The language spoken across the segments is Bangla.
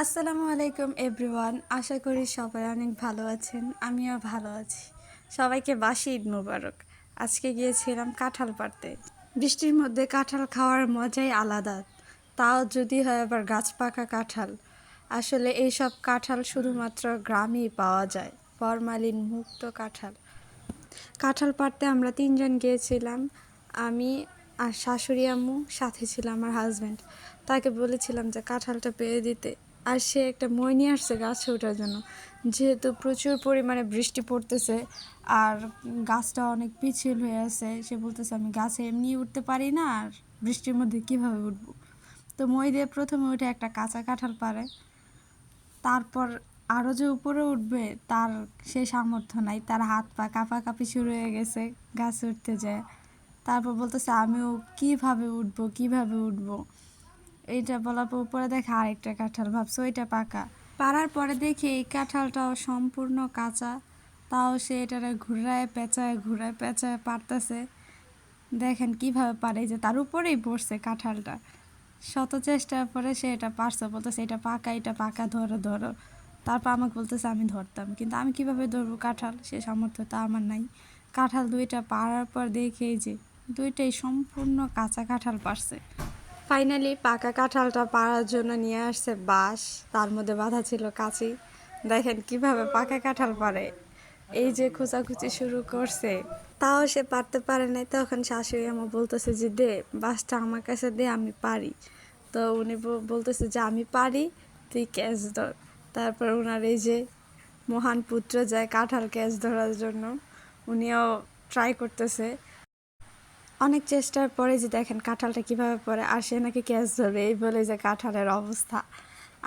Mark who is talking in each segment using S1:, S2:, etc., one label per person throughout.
S1: আসসালামু আলাইকুম এভরিওয়ান, আশা করি সবাই অনেক ভালো আছেন। আমিও ভালো আছি। সবাইকে বাসি ঈদ মুবারক। আজকে গিয়েছিলাম কাঁঠাল পাড়তে। বৃষ্টির মধ্যে কাঁঠাল খাওয়ার মজাই আলাদা, তাও যদি হয় আবার গাছ পাকা কাঁঠাল। আসলে এইসব কাঁঠাল শুধুমাত্র গ্রামেই পাওয়া যায়, ফরমালিন মুক্ত কাঁঠাল। কাঁঠাল পাড়তে আমরা 3 জন গিয়েছিলাম। আমি আর শাশুড়ি আম্মু, সাথে ছিল আমার হাজব্যান্ড। তাকে বলেছিলাম যে কাঁঠালটা পেড়ে দিতে, আর সে একটা মই নিয়ে আসছে গাছে ওঠার জন্য। যেহেতু প্রচুর পরিমাণে বৃষ্টি পড়তেছে আর গাছটা অনেক পিচ্ছিল হয়ে আছে, সে বলতেছে আমি গাছে এমনি উঠতে পারি না, আর বৃষ্টির মধ্যে কিভাবে উঠবো। তো মই দিয়ে প্রথমে উঠে একটা কাঁচা কাঁঠাল পাড়ে, তারপর আরও যে উপরে উঠবে তার সে সামর্থ্য নাই, তার হাত পা কাঁপাকাঁপি শুরু হয়ে গেছে গাছে উঠতে যায়। তারপর বলতেছে আমিও কিভাবে উঠবো। এইটা বলার পর উপরে দেখে আরেকটা কাঁঠাল, ভাবছো ওইটা পাকা। পাড়ার পরে দেখি এই কাঁঠালটাও সম্পূর্ণ কাঁচা, তাও সে এটারে ঘুরায় পেঁচায় পারতেছে। দেখেন কিভাবে পারে, যে তার উপরেই পড়ছে কাঁঠালটা। শত চেষ্টার পরে সে এটা পারছে, বলতেছে এটা পাকা ধরো। তারপর আমাকে বলতেছে আমি ধরতাম, কিন্তু আমি কিভাবে ধরবো কাঁঠাল, সে সামর্থ্য তা আমার নাই। কাঁঠাল দুইটা পাড়ার পর দেখেই যে দুইটাই সম্পূর্ণ কাঁচা কাঁঠাল পারছে। ফাইনালি পাকা কাঁঠালটা পাড়ার জন্য নিয়ে আসছে বাঁশ, তার মধ্যে বাঁধা ছিল কাঁচি। দেখেন কিভাবে পাকা কাঁঠাল পারে, এই যে খোঁচাখুচি শুরু করছে, তাও সে পারতে পারে নাই। তখন শাশুড়ি আমার বলতেছে যে দে বাঁশটা আমার কাছে দে, আমি পারি। তো উনি বলতেছে যে আমি পারি, তুই ক্যাচ ধর। তারপর ওনার এই যে মহান পুত্র যায় কাঁঠাল ক্যাচ ধরার জন্য, উনিও ট্রাই করতেছে। অনেক চেষ্টার পরে যে দেখেন কাঁঠালটা কিভাবে পড়ে, আর সে নাকি ক্যাচ ধরবে এই বলে যে কাঁঠালের অবস্থা।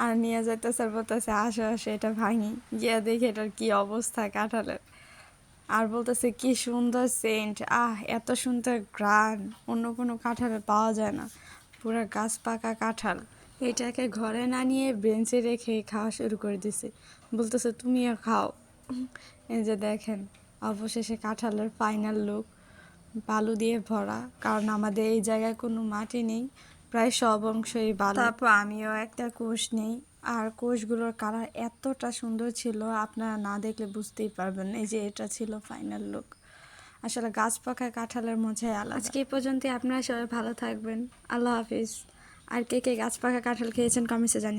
S1: আর নিয়ে যাইতেছে, বলতেছে আসো এটা ভাঙি, গিয়ে দেখি এটার কি অবস্থা কাঁঠালের। আর বলতেছে কি সুন্দর সেন্ট, এত সুন্দর ঘ্রাণ অন্য কোনো কাঁঠালে পাওয়া যায় না, পুরো গাছ পাকা কাঁঠাল। এটাকে ঘরে না নিয়ে বেঞ্চে রেখে খাওয়া শুরু করে দিছে, বলতেছে তুমিও খাও। এই যে দেখেন অবশেষে কাঁঠালের ফাইনাল লুক, বালু দিয়ে ভরা, কারণ আমাদের এই জায়গায় কোনো মাটি নেই, প্রায় সব অংশই বালু। তারপর আমিও একটা কোষ নেই, আর কোষগুলোর কালার এতটা সুন্দর ছিল আপনারা না দেখলে বুঝতেই পারবেন। এই যে এটা ছিল ফাইনাল লুক। আসলে গাছ পাকা কাঁঠালের মজাই আলাদা। আজকে এই পর্যন্তই, আপনারা সবাই ভালো থাকবেন। আল্লাহ হাফিজ। আর কে কে গাছ পাকা কাঁঠাল খেয়েছেন কমেন্টসে জানিয়ে